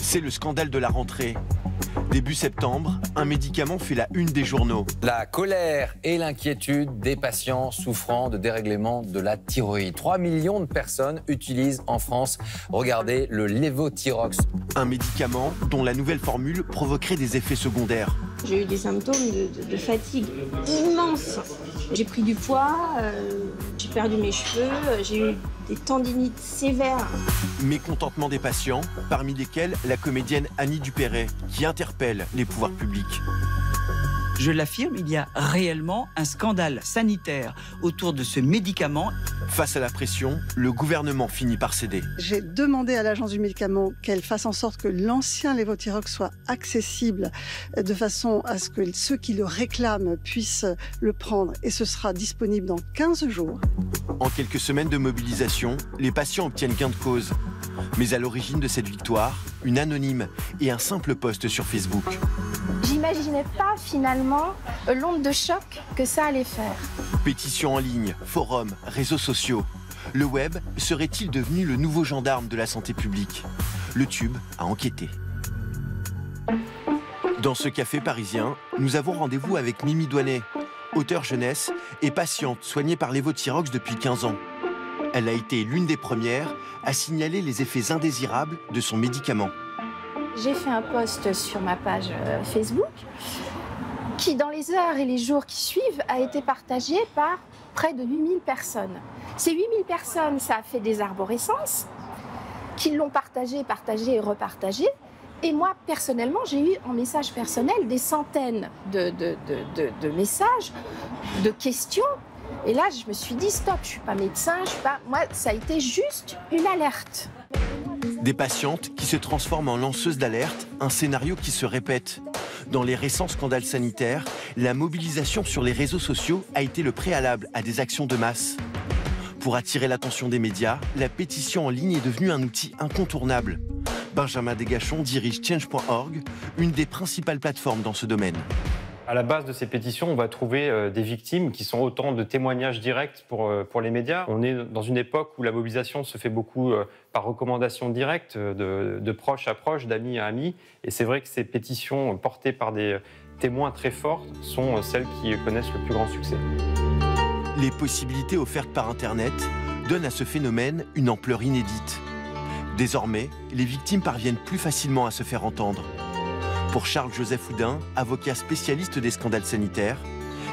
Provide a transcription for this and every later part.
C'est le scandale de la rentrée. Début septembre, un médicament fait la une des journaux. La colère et l'inquiétude des patients souffrant de dérèglement de la thyroïde. 3 millions de personnes utilisent en France, regardez, le Levothyrox. Un médicament dont la nouvelle formule provoquerait des effets secondaires. J'ai eu des symptômes de fatigue immenses. J'ai pris du poids, j'ai perdu mes cheveux, j'ai eu des tendinites sévères. Mécontentement des patients, parmi lesquels la comédienne Annie Dupéret, qui interpelle les pouvoirs publics. Je l'affirme, il y a réellement un scandale sanitaire autour de ce médicament. Face à la pression, le gouvernement finit par céder. J'ai demandé à l'Agence du médicament qu'elle fasse en sorte que l'ancien Levothyrox soit accessible de façon à ce que ceux qui le réclament puissent le prendre. Et ce sera disponible dans 15 jours. En quelques semaines de mobilisation, les patients obtiennent gain de cause. Mais à l'origine de cette victoire, une anonyme et un simple post sur Facebook. J'imaginais pas finalement l'onde de choc que ça allait faire. Pétitions en ligne, forums, réseaux sociaux. Le web serait-il devenu le nouveau gendarme de la santé publique? Le Tube a enquêté. Dans ce café parisien, nous avons rendez-vous avec Mimi Douanet, auteure jeunesse et patiente soignée par Levothyrox depuis 15 ans. Elle a été l'une des premières à signaler les effets indésirables de son médicament. J'ai fait un post sur ma page Facebook qui, dans les heures et les jours qui suivent, a été partagé par près de 8000 personnes. Ces 8000 personnes, ça a fait des arborescences qui l'ont partagé et repartagé. Et moi, personnellement, j'ai eu en message personnel des centaines de messages, de questions. Et là, je me suis dit, stop, je ne suis pas médecin, Moi, ça a été juste une alerte. Des patientes qui se transforment en lanceuses d'alerte, un scénario qui se répète. Dans les récents scandales sanitaires, la mobilisation sur les réseaux sociaux a été le préalable à des actions de masse. Pour attirer l'attention des médias, la pétition en ligne est devenue un outil incontournable. Benjamin Desgachons dirige Change.org, une des principales plateformes dans ce domaine. À la base de ces pétitions, on va trouver des victimes qui sont autant de témoignages directs pour les médias. On est dans une époque où la mobilisation se fait beaucoup par recommandation directe, de proche à proche, d'amis à amis. Et c'est vrai que ces pétitions portées par des témoins très forts sont celles qui connaissent le plus grand succès. Les possibilités offertes par Internet donnent à ce phénomène une ampleur inédite. Désormais, les victimes parviennent plus facilement à se faire entendre. Pour Charles-Joseph Houdin, avocat spécialiste des scandales sanitaires,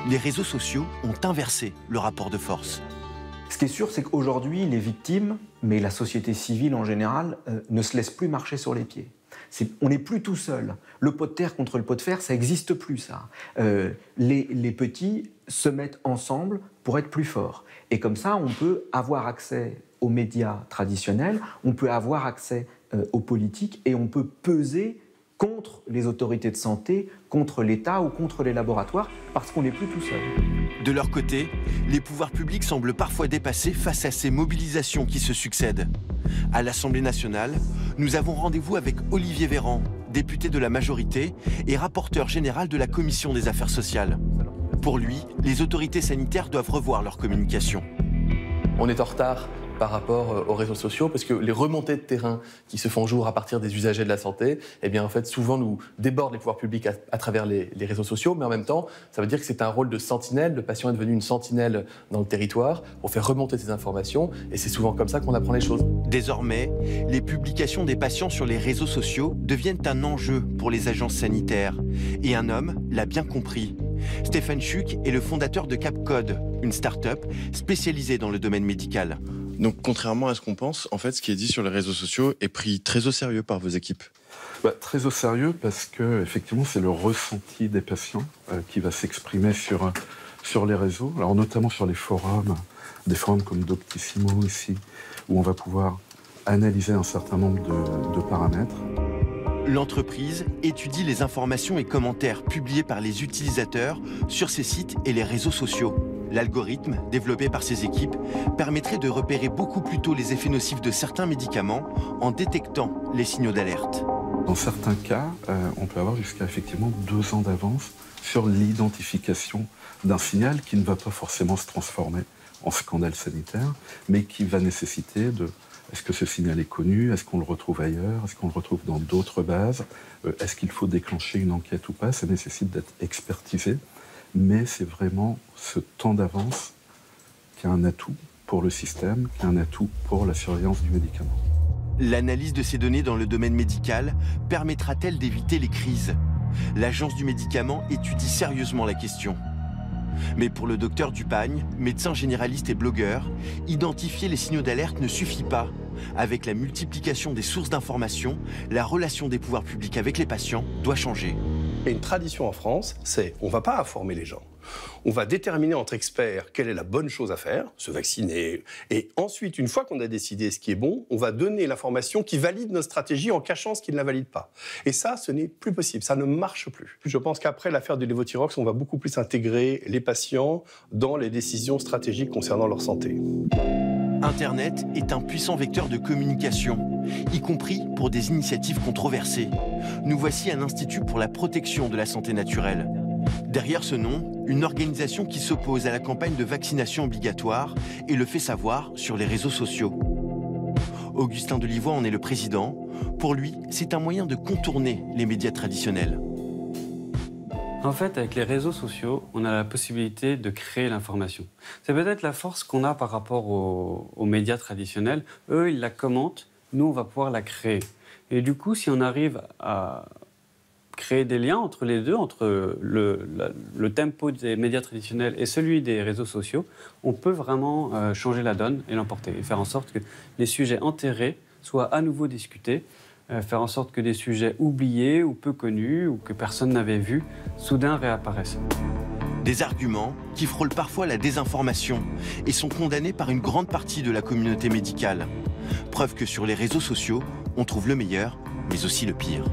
les réseaux sociaux ont inversé le rapport de force. Ce qui est sûr, c'est qu'aujourd'hui, les victimes, mais la société civile en général, ne se laissent plus marcher sur les pieds. On n'est plus tout seul. Le pot de terre contre le pot de fer, ça n'existe plus, ça. Les petits se mettent ensemble pour être plus forts. Et comme ça, on peut avoir accès aux médias traditionnels, on peut avoir accès aux politiques et on peut peser contre les autorités de santé, contre l'État ou contre les laboratoires, parce qu'on n'est plus tout seul. De leur côté, les pouvoirs publics semblent parfois dépassés face à ces mobilisations qui se succèdent. À l'Assemblée nationale, nous avons rendez-vous avec Olivier Véran, député de la majorité et rapporteur général de la Commission des affaires sociales. Pour lui, les autorités sanitaires doivent revoir leur communication. On est en retard par rapport aux réseaux sociaux, parce que les remontées de terrain qui se font jour à partir des usagers de la santé, eh bien, en fait, souvent nous débordent les pouvoirs publics à travers les réseaux sociaux, mais en même temps, ça veut dire que c'est un rôle de sentinelle. Le patient est devenu une sentinelle dans le territoire pour faire remonter ces informations, et c'est souvent comme ça qu'on apprend les choses. Désormais, les publications des patients sur les réseaux sociaux deviennent un enjeu pour les agences sanitaires. Et un homme l'a bien compris. Stéphane Schuck est le fondateur de Capcode, une start-up spécialisée dans le domaine médical. Donc, contrairement à ce qu'on pense, en fait, ce qui est dit sur les réseaux sociaux est pris très au sérieux par vos équipes. Très au sérieux parce que, effectivement, c'est le ressenti des patients qui va s'exprimer sur les réseaux, alors notamment sur les forums, des forums comme Doctissimo ici, où on va pouvoir analyser un certain nombre de paramètres. L'entreprise étudie les informations et commentaires publiés par les utilisateurs sur ces sites et les réseaux sociaux. L'algorithme, développé par ces équipes, permettrait de repérer beaucoup plus tôt les effets nocifs de certains médicaments en détectant les signaux d'alerte. Dans certains cas, on peut avoir jusqu'à effectivement 2 ans d'avance sur l'identification d'un signal qui ne va pas forcément se transformer en scandale sanitaire, mais qui va nécessiter Est-ce que ce signal est connu? Est-ce qu'on le retrouve ailleurs? Est-ce qu'on le retrouve dans d'autres bases? Est-ce qu'il faut déclencher une enquête ou pas? Ça nécessite d'être expertisé, mais c'est vraiment ce temps d'avance qui est un atout pour le système, qui est un atout pour la surveillance du médicament. L'analyse de ces données dans le domaine médical permettra-t-elle d'éviter les crises? L'Agence du médicament étudie sérieusement la question. Mais pour le docteur Dupagne, médecin généraliste et blogueur, identifier les signaux d'alerte ne suffit pas. Avec la multiplication des sources d'information, la relation des pouvoirs publics avec les patients doit changer. Et une tradition en France, c'est on ne va pas informer les gens. On va déterminer entre experts quelle est la bonne chose à faire, se vacciner. Et ensuite, une fois qu'on a décidé ce qui est bon, on va donner l'information qui valide notre stratégie en cachant ce qui ne la valide pas. Et ça, ce n'est plus possible, ça ne marche plus. Je pense qu'après l'affaire du Levothyrox, on va beaucoup plus intégrer les patients dans les décisions stratégiques concernant leur santé. Internet est un puissant vecteur de communication, y compris pour des initiatives controversées. Nous voici à l'Institut pour la protection de la santé naturelle. Derrière ce nom, une organisation qui s'oppose à la campagne de vaccination obligatoire et le fait savoir sur les réseaux sociaux. Augustin Delivoye en est le président. Pour lui, c'est un moyen de contourner les médias traditionnels. En fait, avec les réseaux sociaux, on a la possibilité de créer l'information. C'est peut-être la force qu'on a par rapport aux médias traditionnels. Eux, ils la commentent, nous, on va pouvoir la créer. Et du coup, si on arrive à créer des liens entre les deux, entre le tempo des médias traditionnels et celui des réseaux sociaux, on peut vraiment changer la donne et l'emporter. Et faire en sorte que les sujets enterrés soient à nouveau discutés, faire en sorte que des sujets oubliés ou peu connus ou que personne n'avait vus, soudain réapparaissent. Des arguments qui frôlent parfois la désinformation et sont condamnés par une grande partie de la communauté médicale. Preuve que sur les réseaux sociaux, on trouve le meilleur, mais aussi le pire.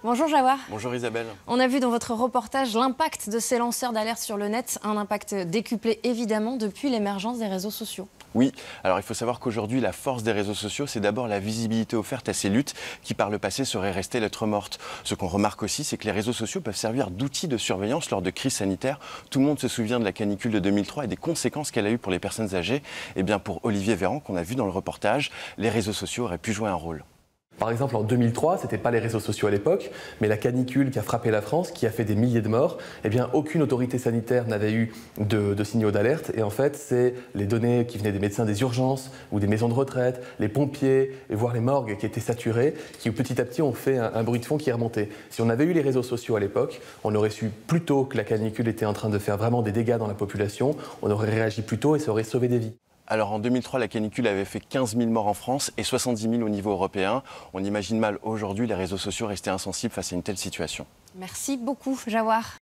Bonjour Jawar. Bonjour Isabelle. On a vu dans votre reportage l'impact de ces lanceurs d'alerte sur le net, un impact décuplé évidemment depuis l'émergence des réseaux sociaux. Oui, alors il faut savoir qu'aujourd'hui, la force des réseaux sociaux, c'est d'abord la visibilité offerte à ces luttes qui, par le passé, seraient restées lettre morte. Ce qu'on remarque aussi, c'est que les réseaux sociaux peuvent servir d'outils de surveillance lors de crises sanitaires. Tout le monde se souvient de la canicule de 2003 et des conséquences qu'elle a eues pour les personnes âgées. Eh bien, pour Olivier Véran, qu'on a vu dans le reportage, les réseaux sociaux auraient pu jouer un rôle. Par exemple, en 2003, ce n'était pas les réseaux sociaux à l'époque, mais la canicule qui a frappé la France, qui a fait des milliers de morts, eh bien, aucune autorité sanitaire n'avait eu de signaux d'alerte. Et en fait, c'est les données qui venaient des médecins des urgences ou des maisons de retraite, les pompiers, et voire les morgues qui étaient saturées, qui petit à petit ont fait un bruit de fond qui est remonté. Si on avait eu les réseaux sociaux à l'époque, on aurait su plus tôt que la canicule était en train de faire vraiment des dégâts dans la population, on aurait réagi plus tôt et ça aurait sauvé des vies. Alors en 2003, la canicule avait fait 15 000 morts en France et 70 000 au niveau européen. On imagine mal aujourd'hui les réseaux sociaux rester insensibles face à une telle situation. Merci beaucoup Jawar.